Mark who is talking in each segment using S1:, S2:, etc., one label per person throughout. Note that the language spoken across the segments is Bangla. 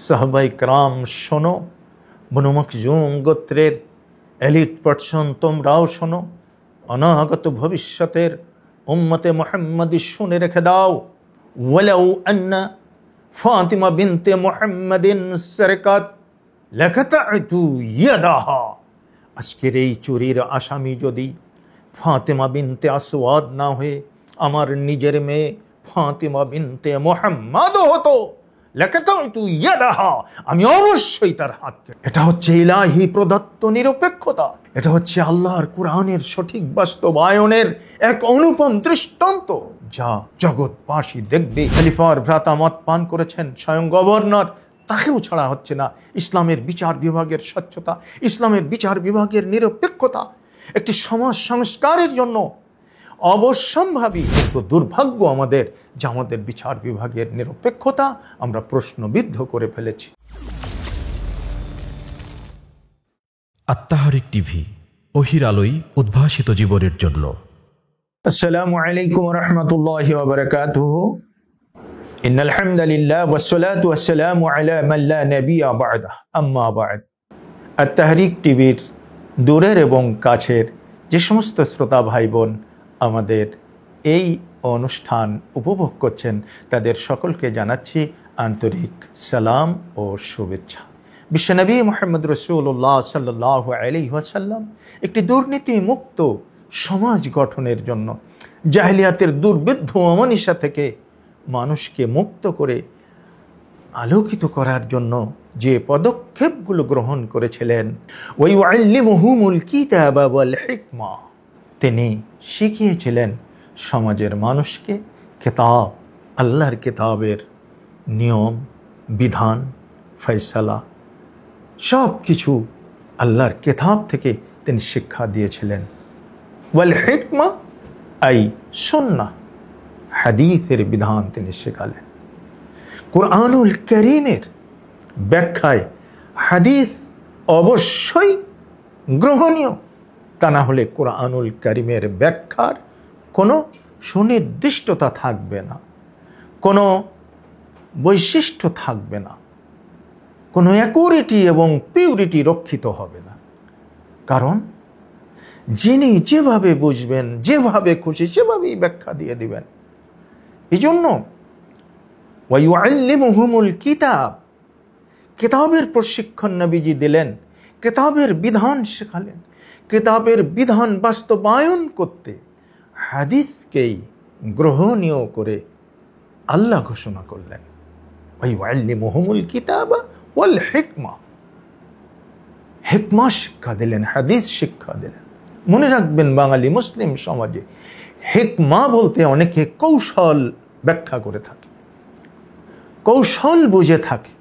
S1: সাহাবায়ে কেরাম শোনো, বনু মখজুম গোত্রের এলিট পার্সন তোমরাও শোনো, অনাগত ভবিষ্যতের উম্মতে মুহাম্মাদি শুনে রেখে দাও। ওয়ালাউ আন্না ফাতিমা বিনতে মুহাম্মাদিন সারকাত লাকাতা'তু ইয়াদাহা। আজকের এই চুরির আসামি যদি ফাতিমা বিনতে আসওয়াদ না হয়ে আমার নিজের মেয়ে ফাতিমা বিনতে মুহাম্মাদ হতো, লাকাতা'তু ইয়াদাহা, আমি অবশ্যই তার হাত কেটে। এটা হচ্ছে ইলাহি প্রদত্ত নিরপেক্ষতা। এটা হচ্ছে আল্লাহর কুরআনের সঠিক বাস্তবায়নের এক অনুপম দৃষ্টান্ত, যা জগৎবাসী দেখবে। খলিফার ভ্রাতা মদ পান করেছেন, স্বয়ং গভর্নর, তাকেও ছাড়া হচ্ছে না। ইসলামের বিচার বিভাগের স্বচ্ছতা, ইসলামের বিচার বিভাগের নিরপেক্ষতা একটি সমাজ সংস্কারের জন্য অবশ্যম্ভাবী। কিন্তু দুর্ভাগ্য আমাদের যে আমাদের বিচার বিভাগের নিরপেক্ষতা আমরা প্রশ্নবিদ্ধ করে ফেলেছি।
S2: আত্মাহারিক টিভি, ওহির আলোয় উদ্ভাসিত জীবনের জন্য।
S1: আসসালামু আলাইকুম ওয়া রাহমাতুল্লাহি ওয়া বারাকাতুহু। ইন্নাল হামদালিল্লাহ ওয়াস সালাতু ওয়াস সালামু আলা মান লা নাবিয়্যা বা'দা, আম্মা বা'দ। আত্মাহারিক টিভির দূরের এবং কাছের যে সমস্ত শ্রোতা ভাই বোন আমাদের এই অনুষ্ঠান উপভোগ করছেন, তাদের সকলকে জানাচ্ছি আন্তরিক সালাম ও শুভেচ্ছা। বিশ্বনবী মুহাম্মদ রাসূলুল্লাহ সাল্লাল্লাহু আলাইহি ওয়াসাল্লাম একটি দুর্নীতি মুক্ত সমাজ গঠনের জন্য, জাহেলিয়াতের দুর্বিদ্ধ অমানিসা থেকে মানুষকে মুক্ত করে আলোকিত করার জন্য যে পদক্ষেপগুলো গ্রহণ করেছিলেন, ওয়া ইউআল্লিমুহুমুল কিতাবা ওয়াল হিকমা, তিনি শিখিয়েছিলেন সমাজের মানুষকে কিতাব, আল্লাহর কিতাবের নিয়ম বিধান ফয়সালা সব কিছু আল্লাহর কিতাব থেকে তিনি শিক্ষা দিয়েছিলেন। ওয়াল হিকমা আই সুন্নাহ, হাদিসের বিধান তিনি শেখালেন। কুরআনুল কারীমের ব্যাখ্যায় হাদিস অবশ্যই গ্রহণীয়, তা না হলে কুরআনুল কারীমের ব্যাখ্যার কোনো সুনির্দিষ্টতা থাকবে না, কোনো বৈশিষ্ট্য থাকবে না, কোনো অ্যাকুরেটি এবং পিউরিটি রক্ষিত হবে না। কারণ যিনি যেভাবে বুঝবেন, যেভাবে খুশি সেভাবেই ব্যাখ্যা দিয়ে দিবেন। এই জন্য ওয়া ইউআল্লিমুহুমুল কিতাব, কিতাবের প্রশিক্ষণ নবীজি দিলেন, কিতাবের বিধান শেখালেন। কিতাবের বিধান বাস্তবায়ন করতে হাদিসকেই গ্রহণীয় করে আল্লাহ ঘোষণা করলেন, ওয়া ইউআল্লিমুহুমুল কিতাবা ওয়াল হিকমা। হিকমা শিক্ষা দিলেন, হাদিস শিক্ষা দিলেন। মনে রাখবেন, বাঙালি মুসলিম সমাজে হিকমা বলতে অনেকে কৌশল ব্যাখ্যা করে থাকে, কৌশল বুঝে থাকে।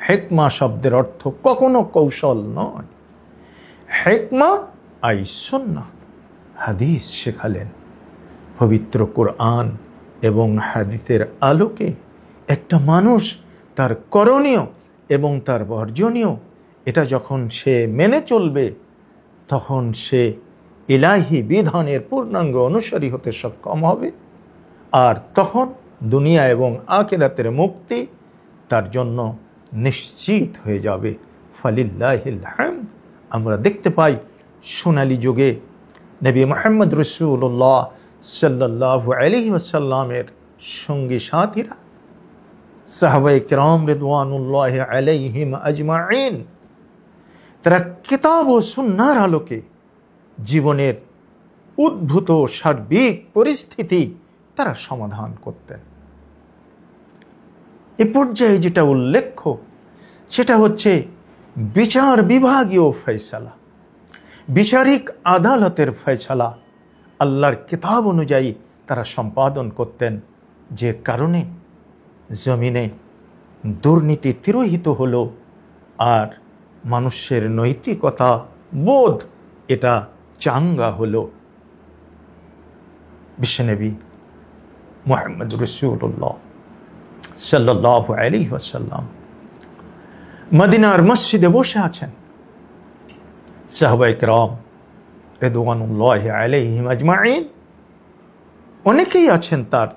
S1: হিকমা শব্দের অর্থ কখনো কৌশল নয়। হিকমা আই সুন্নাহ, হাদিস শেখালেন। পবিত্র কুরআন এবং হাদিসের আলোকে একটা মানুষ তার করণীয় এবং তার বর্জনীয় এটা যখন সে মেনে চলবে, তখন সে ইলাহি বিধানের পূর্ণাঙ্গ অনুসারী হতে সক্ষম হবে। আর তখন দুনিয়া এবং আখিরাতের মুক্তি তার জন্য নিশ্চিত হয়ে যাবে। ফালিল্লাহিল হামদ। আমরা দেখতে পাই সোনালী যুগে নবী মুহাম্মদ রাসূলুল্লাহ সাল্লাল্লাহু আলাইহি ওয়াসাল্লামের সঙ্গী সাথীরা, সাহাবায়ে কেরাম রিদওয়ানুল্লাহি আলাইহিম আজমাইন, তারা কিতাব ও সুন্নাহর আলোকে জীবনের উদ্ভূত সার্বিক পরিস্থিতি তারা সমাধান করতেন। এ পর্যায়ে যেটা উল্লেখ্য সেটা হচ্ছে বিচার বিভাগীয় ফয়সালা, বিচারিক আদালতের ফয়সালা আল্লাহর কিতাব অনুযায়ী তারা সম্পাদন করতেন, যে কারণে জমিনে দুর্নীতি তিরোহিত হলো আর মানুষের নৈতিকতা বোধ এটা চাঙ্গা হলো। বিশ্বনবী মুহাম্মদ রাসূলুল্লাহ সাল্লাল্লাহু আলাইহি ওয়াসাল্লাম মদিনার মসজিদে বসে আছেন। সাহাবায়ে কেরাম রিদওয়ানুল্লাহি আলাইহিম আজমাইন অনেকেই আছেন তার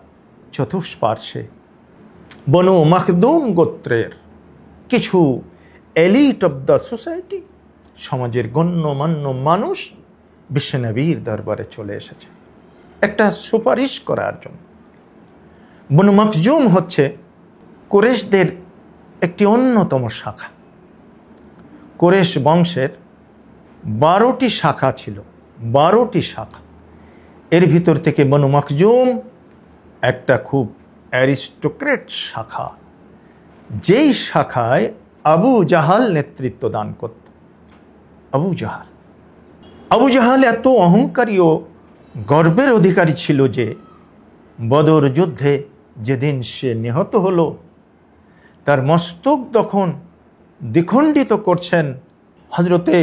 S1: চতুষ্পার্শ্বে। বনু মখদুম গোত্রের কিছু এলিট অব দ্য সোসাইটি, সমাজের গণ্যমান্য মানুষ বিশ্বনবীর দরবারে চলে এসেছে একটা সুপারিশ করার জন্য। বনু মখজুম হচ্ছে কুরেশদের একটি অন্যতম শাখা। কুরেশ বংশের 12টি শাখা ছিল, 12টি শাখা। এর ভিতর থেকে বনু মখজুম একটা খুব অ্যারিস্টোক্রেট শাখা, যেই শাখায় আবু জাহাল নেতৃত্ব দান করত। আবু জাহাল এত অহংকারী ও গর্বের অধিকারী ছিল যে বদর যুদ্ধে যেদিন সে নিহত হলো, তার মস্তক তখন দ্বিখণ্ডিত করছেন হযরতে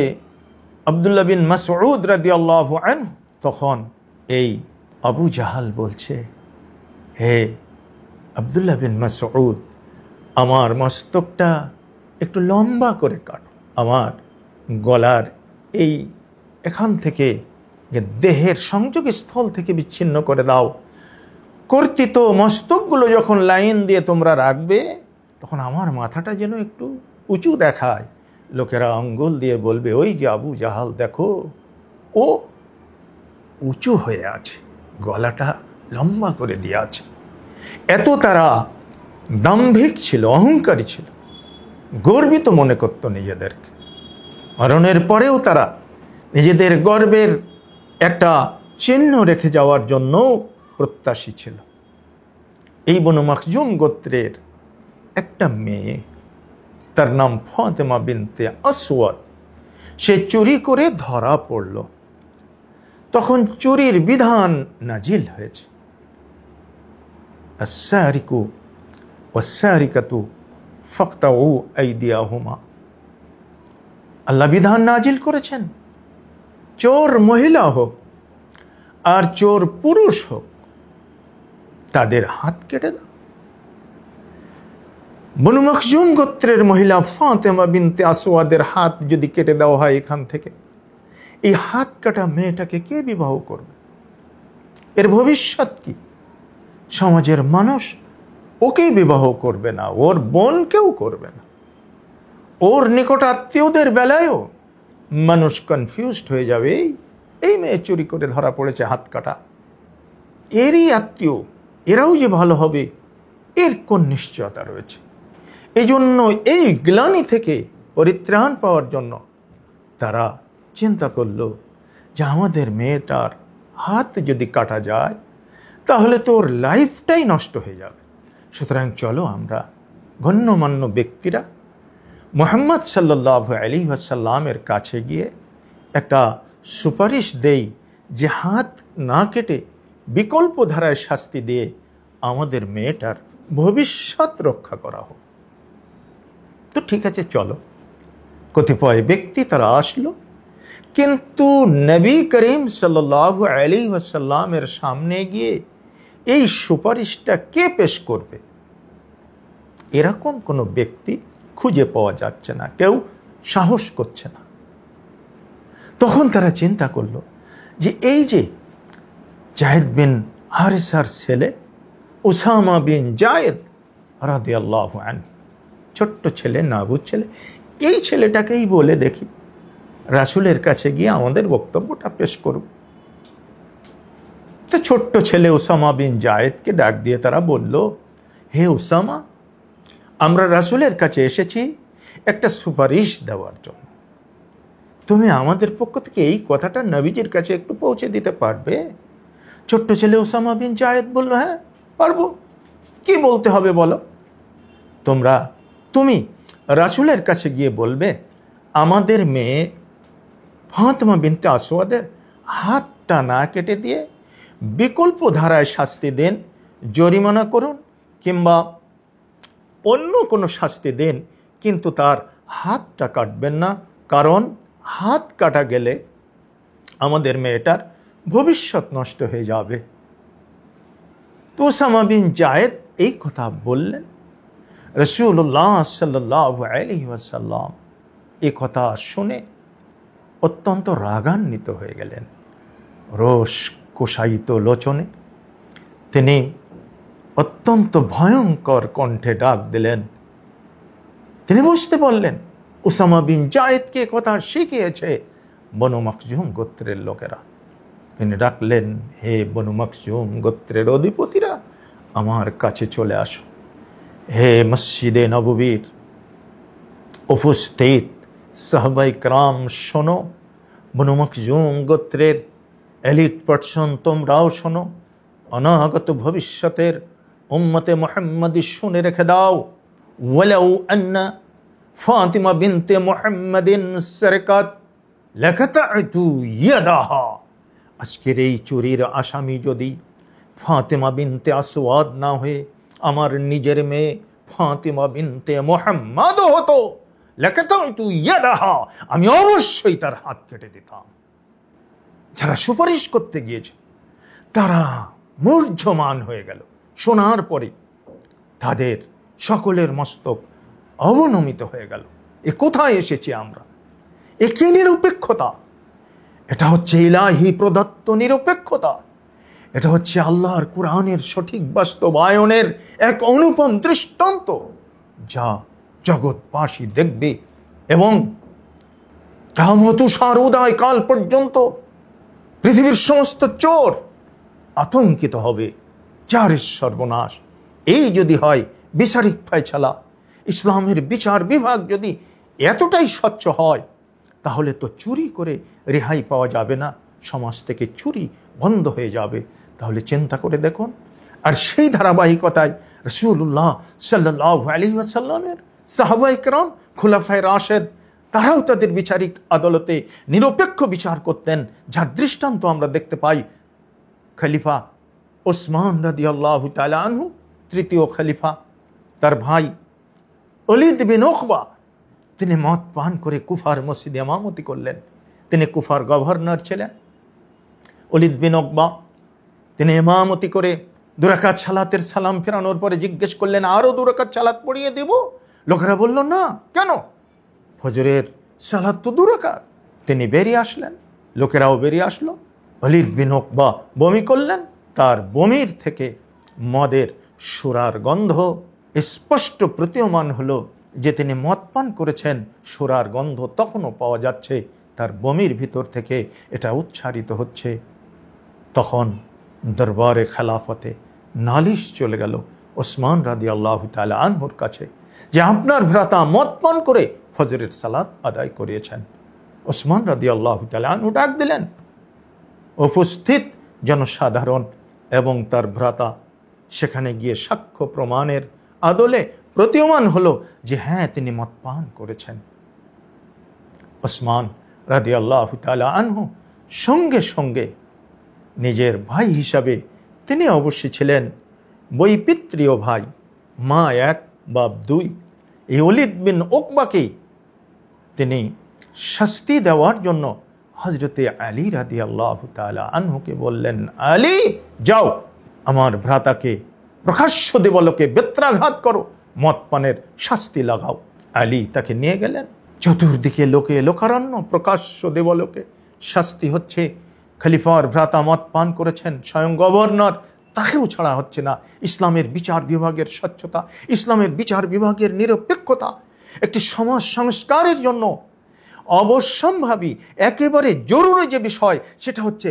S1: আব্দুল্লাহ বিন মাসউদ রাদিয়াল্লাহু আনহু। তখন এই আবু জাহাল বলছে, হে আব্দুল্লাহ বিন মাসউদ, আমার মস্তকটা একটু লম্বা করে কাটো, আমার গলার এখান থেকে দেহের সংযোগ স্থল থেকে বিচ্ছিন্ন করে দাও। কর্তৃত মস্তকগুলো যখন লাইন দিয়ে তোমরা রাখবে, তখন আমার মাথাটা যেন একটু উঁচু দেখায়। লোকেরা আঙ্গুল দিয়ে বলবে, ওই যে আবু জাহাল, দেখো ও উঁচু হয়ে আছে, গলাটা লম্বা করে দিয়ে আছে। এত তারা দাম্ভিক ছিল, অহংকারী ছিল, গর্বিত মনে করত নিজেদেরকে। মরণের পরেও তারা নিজেদের গর্বের একটা চিহ্ন রেখে যাওয়ার জন্য প্রত্যাশী ছিল। এই বনু মখজুম গোত্রের একটা মেয়ে, তার নাম ফাতেমা বিনতে আসওয়াদ, সে চুরি করে ধরা পড়ল। তখন চুরির বিধান নাজিল হয়েছে, আস-সারিকু ওয়াস-সারিকাতু ফাকতাউ আইদিয়াহুমা। আল্লাহ বিধান নাজিল করেছেন, চোর মহিলা হোক আর চোর পুরুষ হোক, তাদের হাত কেটে দাও। বনু মখজুম গোত্রের মহিলা ফাতেমা বিনতে আসওয়াদের হাত যদি কেটে দেওয়া হয় এখান থেকে, এই হাত কাটা মেয়েটাকে কে বিবাহ করবে? এর ভবিষ্যৎ কি? সমাজের মানুষ ওকেই বিবাহ করবে না, ওর বোনকেও করবে না। ওর নিকট আত্মীয়দের বেলায়ও মানুষ কনফিউজড হয়ে যাবে, এই মেয়ে চুরি করে ধরা পড়েছে, হাত কাটা, এরই আত্মীয়, এরাও যে ভালো হবে এর কোন নিশ্চয়তা রয়েছে? এই জন্য এই গ্লানি থেকে পরিত্রাণ পাওয়ার জন্য তারা চিন্তা করল যে আমাদের মেয়েটার হাত যদি কাটা যায় তাহলে তো ওর লাইফটাই নষ্ট হয়ে যাবে। সুতরাং চলো আমরা গণ্যমান্য ব্যক্তিরা মুহাম্মদ সাল্লাল্লাহু আলাইহি ওয়াসাল্লামের কাছে গিয়ে একটা সুপারিশ দেই যে হাত না কেটে বিকল্প ধারায় শাস্তি দিয়ে আমাদের মেয়েটার ভবিষ্যৎ রক্ষা করা হোক। তো ঠিক আছে, চলো। কতিপয় ব্যক্তি তারা আসলো, কিন্তু নবী করিম সাল্লাল্লাহু আলাইহি ওয়াসাল্লামের সামনে গিয়ে এই সুপারিশটা কে পেশ করবে, এরকম কোনো ব্যক্তি খুঁজে পাওয়া যাচ্ছে না, কেউ সাহস করছে না। তখন তারা চিন্তা করলো যে এই যে জায়েদ বিন হারিসার ছেলে উসামা বিন জায়েদ রাদিয়াল্লাহু আনহু, ছোট্ট ছেলে, নাবুদ ছেলে, এই ছেলেটাকেই বলে দেখি রাসূলের কাছে গিয়ে আমাদের বক্তব্যটা পেশ করব। তো ছোট্ট ছেলে উসামা বিন জায়েদকে ডাক দিয়ে তারা বলল, হে উসামা, আমরা রাসূলের কাছে এসেছি একটা সুপারিশ দেওয়ার জন্য। তুমি আমাদের পক্ষ থেকে এই কথাটা নবীজির কাছে একটু পৌঁছে দিতে পারবে? ছোট্ট ছেলে উসামা বিন জায়েদ বলল, হ্যাঁ পারবো, কি বলতে হবে বলো। তুমি রাসূলের কাছে গিয়ে বলবে আমাদের মেয়ে ফাতেমা বিনতে আসওয়াদের হাতটা না কেটে দিয়ে বিকল্প ধারায় শাস্তি দেন, জরিমানা করুন কিংবা অন্য কোনো শাস্তি দেন, কিন্তু তার হাতটা কাটবেন না, কারণ হাত কাটা গেলে আমাদের মেয়েটার ভবিষ্যৎ নষ্ট হয়ে যাবে। তো উসামা বিন জায়েদ এই কথা বললেন। রাসূলুল্লাহ সাল্লাল্লাহু আলাইহি ওয়াসাল্লাম এই কথা শুনে অত্যন্ত রাগান্বিত হয়ে গেলেন। রোষ কোষায়িত লোচনে তিনি অত্যন্ত ভয়ঙ্কর কণ্ঠে ডাক দিলেন, তিনি বুঝতে পারলেন উসামা বিন জায়েদকে কথা শিখিয়েছে বনু মাখজুম গোত্রের লোকেরা। তিনি ডাকলেন, হে বনু মাখজুম গোত্রের অধিপতিরা, আমার কাছে চলে আসো। হে মসজিদে নববীর উপস্থিত সাহাবায়ে কেরাম শোনো, বনু মাখজুম গোত্রের এলিট পার্সন তোমরাও শোনো, অনাগত ভবিষ্যতের উম্মতে মুহাম্মাদি শুনে রেখে দাও। ওয়ালাউ আন্না ফাতিমা বিনতে মুহাম্মাদিন সারকাত লাকাতা'তু ইয়াদাহা। আজকের এই চুরির আসামি যদি ফাতিমা বিনতে আসওয়াদ না হয়ে আমার নিজের মেয়ে ফাতিমা বিনতে মুহাম্মাদ হতো, লাকাতা'তু ইয়াদাহা, আমি অবশ্যই তার হাত কেটে দিতাম। যারা সুপারিশ করতে গিয়েছে তারা মূর্ছমান হয়ে গেল। শোনার পরে তাদের সকলের মস্তক অবনমিত হয়ে গেল। এ কোথায় এসেছি আমরা? এ কি নিরপেক্ষতা? এটা হচ্ছে ইলাহি প্রদত্ত নিরপেক্ষতা। এটা হচ্ছে আল্লাহর কোরআনের সঠিক বাস্তবায়নের এক অনুপম দৃষ্টান্ত, যা জগৎবাসী দেখবে এবং কিয়ামত উদয় কাল পর্যন্ত পৃথিবীর সমস্ত চোর আতঙ্কিত হবে। যার সর্বনাশ! এই যদি হয় বিচারিক ফয়সালা, ইসলামের বিচার বিভাগ যদি এতটাই স্বচ্ছ হয়, তাহলে তো চুরি করে রেহাই পাওয়া যাবে না, সমাজ থেকে চুরি বন্ধ হয়ে যাবে। তাহলে চিন্তা করে দেখুন। আর সেই ধারাবাহিকতায় রাসূলুল্লাহ সাল্লাল্লাহু আলাইহি ওয়াসাল্লামের সাহাবায়ে কেরাম খুলাফায়ে রাশেদ তারাও তাদের বিচারিক আদালতে নিরপেক্ষ বিচার করতেন, যার দৃষ্টান্ত আমরা দেখতে পাই খলিফা ওসমান রাদিয়াল্লাহু তাআলা আনহু, তৃতীয় খলিফা, তার ভাই ওলীদ বিন উকবা, তিনি মদ পান করে কুফার মসজিদে ইমামতি করলেন। তিনি কুফার গভর্নর ছিলেন। ওলীদ বিন উকবা তিনি ইমামতি করে 2 রাকাত সালাতের সালাম ফেরানোর পরে জিজ্ঞেস করলেন, আরো 2 রাকাত সালাত পড়িয়ে দেব? লোকেরা বলল, না। কেন? ফজরের সালাত তো 2 রাকাত। তিনি বেরিয়ে আসলেন, লোকেরাও বেরিয়ে আসলো। ওলীদ বিন উকবা বমি করলেন। তার বমির থেকে মদের সুরার গন্ধ স্পষ্ট প্রতীয়মান হলো যে তিনি মদ পান করেছেন। সুরার গন্ধ তখনও পাওয়া যাচ্ছে, তার বমির ভিতর থেকে এটা উচ্চারিত হচ্ছে। তখন দরবারে খেলাফতে নালিশ চলে গেল ওসমান রাদিয়াল্লাহু তাআলা আনহুর কাছে যে আপনার ভ্রাতা মদ পান করে ফজরের সালাত আদায় করিয়েছেন। ওসমান রাদিয়াল্লাহু তাআলা আনহু ডাক দিলেন। উপস্থিত জনসাধারণ এবং তার ভ্রাতা সেখানে গিয়ে সাক্ষ্য প্রমাণের আদলে প্রতীয়মান হলো যে হ্যাঁ, তিনি মদ পান করেছেন। ওসমান রাদিয়াল্লাহু তাআলা আনহু সঙ্গে সঙ্গে নিজের ভাই হিসাবে, তিনি অবশ্যই ছিলেন বৈপিত্রীয় ভাই, মা এক বাপ দুই, এই ওলীদ বিন উকবাকে তিনি শাস্তি দেওয়ার জন্য হযরতে আলী রাদিয়াল্লাহু তাআলা আনহুকে বললেন, আলী যাও, আমার ভ্রাতাকে প্রকাশ্য দেবলোকে বেত্রাঘাত করো, মদ পানের শাস্তি লাগাও। আলী তাকে নিয়ে গেলেন। চতুর্দিকে লোকে লোকারণ্য, প্রকাশ্য দেবলোকে শাস্তি হচ্ছে। খলিফার ভ্রাতা মদ পান করেছেন, স্বয়ং গভর্নর, তাকেও ছাড়া হচ্ছে না। ইসলামের বিচার বিভাগের স্বচ্ছতা, ইসলামের বিচার বিভাগের নিরপেক্ষতা একটি সমাজ সংস্কারের জন্য অবশ্যম্ভাবী, একেবারে জরুরি যে বিষয়, সেটা হচ্ছে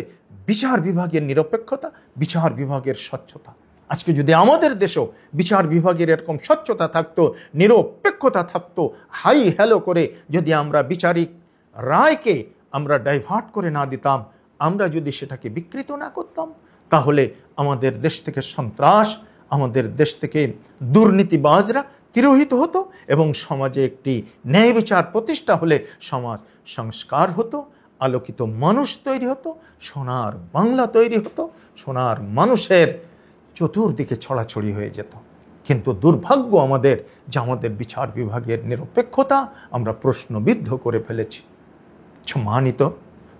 S1: বিচার বিভাগের নিরপেক্ষতা, বিচার বিভাগের স্বচ্ছতা। আজকে যদি আমাদের দেশেও বিচার বিভাগের এরকম স্বচ্ছতা থাকতো, নিরপেক্ষতা থাকতো, হাই হ্যালো করে যদি আমরা বিচারিক রায়কে আমরা ডাইভার্ট করে না দিতাম, আমরা যদি সেটাকে বিকৃত না করতাম, তাহলে আমাদের দেশ থেকে সন্ত্রাস, আমাদের দেশ থেকে দুর্নীতিবাজরা তিরোহিত হতো এবং সমাজে একটি ন্যায় বিচার প্রতিষ্ঠা হলে সমাজ সংস্কার হতো, আলোকিত মানুষ তৈরি হতো, সোনার বাংলা তৈরি হতো, সোনার মানুষের চতুর্দিকে ছড়াছড়ি হয়ে যেত। কিন্তু দুর্ভাগ্য আমাদের যে আমাদের বিচার বিভাগের নিরপেক্ষতা আমরা প্রশ্নবিদ্ধ করে ফেলেছি। সম্মানিত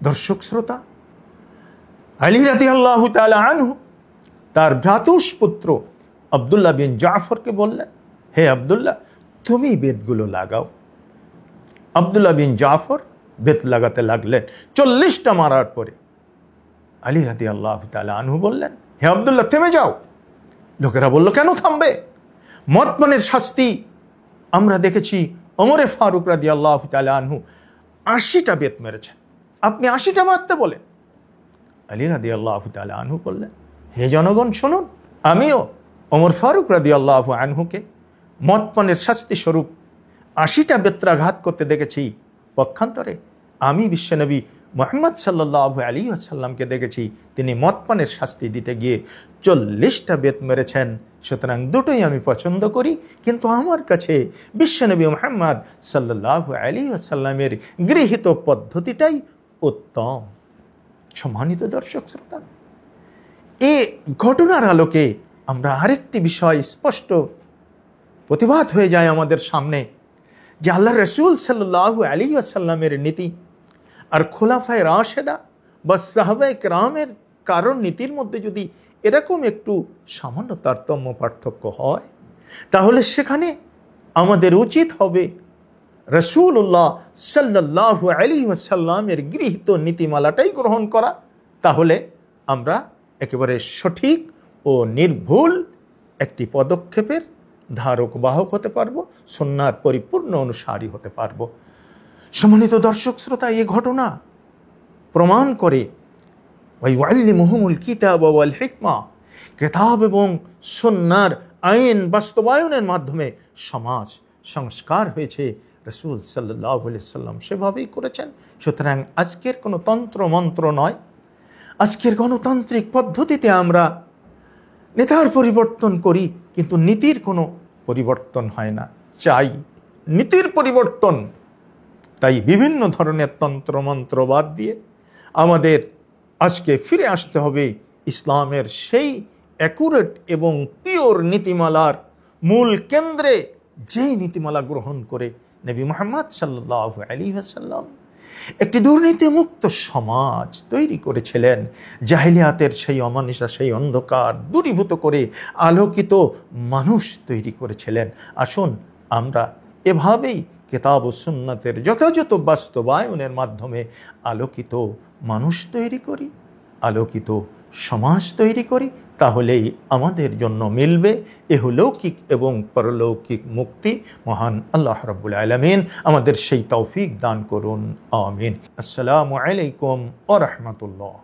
S1: দর্শক শ্রোতা, আলী রাদিয়াল্লাহু তাআলা আনহু তার ভ্রাতুষ্পুত্র আব্দুল্লাহ বিন জাফরকে বললেন, হে আব্দুল্লাহ, তুমি বেতগুলো লাগাও। আব্দুল্লাহ বিন জাফর বেত লাগাতে লাগলেন। 40টা মারার পরে আলী রাদিয়াল্লাহু তাআলা আনহু বললেন, হে আব্দুল্লাহ, থেমে যাও। লোকেরা বলল, কেন থামবে? মদ পানের শাস্তি আমরা দেখেছি ওমরে ফারুক রাদিয়াল্লাহু তাআলা আনহু 80টা বেত মেরেছেন, আপনি 80টা মারতে বলেন। আলী রাদিয়াল্লাহু তাআলা আনহু বললেন, হে জনগণ শুনুন, আমিও ওমর ফারুক রাদিয়াল্লাহু আনহুকে মদপানের শাস্তি স্বরূপ 80টা বেত্রাঘাত করতে দেখেছি। পক্ষান্তরে আমি বিশ্বনবী মুহাম্মদ সাল্লাল্লাহু আলাইহি ওয়াসাল্লামকে দেখেছি তিনি মদপানের শাস্তি দিতে গিয়ে 40টা বেত মেরেছেন। সুতরাং দুটোই আমি পছন্দ করি, কিন্তু আমার কাছে বিশ্বনবী মুহাম্মদ সাল্লাল্লাহু আলাইহি ওয়াসাল্লামের গৃহীত পদ্ধতিটাই উত্তম। সম্মানিত দর্শক শ্রোতা, এই ঘটনার আলোকে আমরা আরেকটি বিষয় স্পষ্ট প্রতিভাত হয়ে যায় আমাদের সামনে, যে আল্লাহ রসুল সাল্লাল্লাহু আলাইহি ওয়াসাল্লামের নীতি আর খোলাফায়ে রাশেদা বা সাহাবায়ে কেরামের কারণ নীতির মধ্যে যদি এরকম একটু সামান্য তারতম্য পার্থক্য হয়, তাহলে সেখানে আমাদের উচিত হবে রাসূলুল্লাহ সাল্লাল্লাহু আলাইহি ওয়াসাল্লামের গৃহীত নীতিমালাটাই গ্রহণ করা। তাহলে আমরা একেবারে সঠিক ও নির্ভুল একটি পদক্ষেপের ধারক বাহক হতে পারবো, সুন্নাহর পরিপূর্ণ অনুসারী হতে পারবো। সম্মানিত দর্শক শ্রোতা, এই ঘটনা প্রমাণ করে ওয়াইউআল্লিমুহুমুল কিতাব ওয়াল হিকমা, কিতাব এবং সুন্নাহর আইন বাস্তবায়নের মাধ্যমে সমাজ সংস্কার হয়েছে। রাসূল সাল্লাল্লাহু আলাইহি ওয়াসাল্লাম সেভাবেই করেছেন। সুতরাং আজকের কোনো তন্ত্র মন্ত্র নয়, আজকের গণতান্ত্রিক পদ্ধতিতে আমরা নেতার পরিবর্তন করি, কিন্তু নীতির কোনো পরিবর্তন হয় না। চাই নীতির পরিবর্তন। তাই বিভিন্ন ধরনের তন্ত্রমন্ত্র বাদ দিয়ে আমাদের আজকে ফিরে আসতে হবে ইসলামের সেই অ্যাকুরেট এবং পিওর নীতিমালার মূল কেন্দ্রে, যেই নীতিমালা গ্রহণ করে নবী মুহাম্মদ সাল্লাল্লাহু আলাইহি ওয়াসাল্লাম একটি দুর্নীতিমুক্ত সমাজ তৈরি করেছিলেন। জাহিলিয়াতের সেই অমানিসা, সেই অন্ধকার দূরীভূত করে আলোকিত মানুষ তৈরি করেছিলেন। আসুন আমরা এভাবেই কিতাব ও সুন্নাতের যথাযথ বাস্তবায়নের মাধ্যমে আলোকিত মানুষ তৈরি করি, আলোকিত সমাজ তৈরি করি। তাহলেই আমাদের জন্য মিলবে ইহলৌকিক এবং পরলৌকিক মুক্তি। মহান আল্লাহ রাব্বুল আলামিন আমাদের সেই তৌফিক দান করুন। আমিন। আসসালামু আলাইকুম ওয়া রাহমাতুল্লাহ।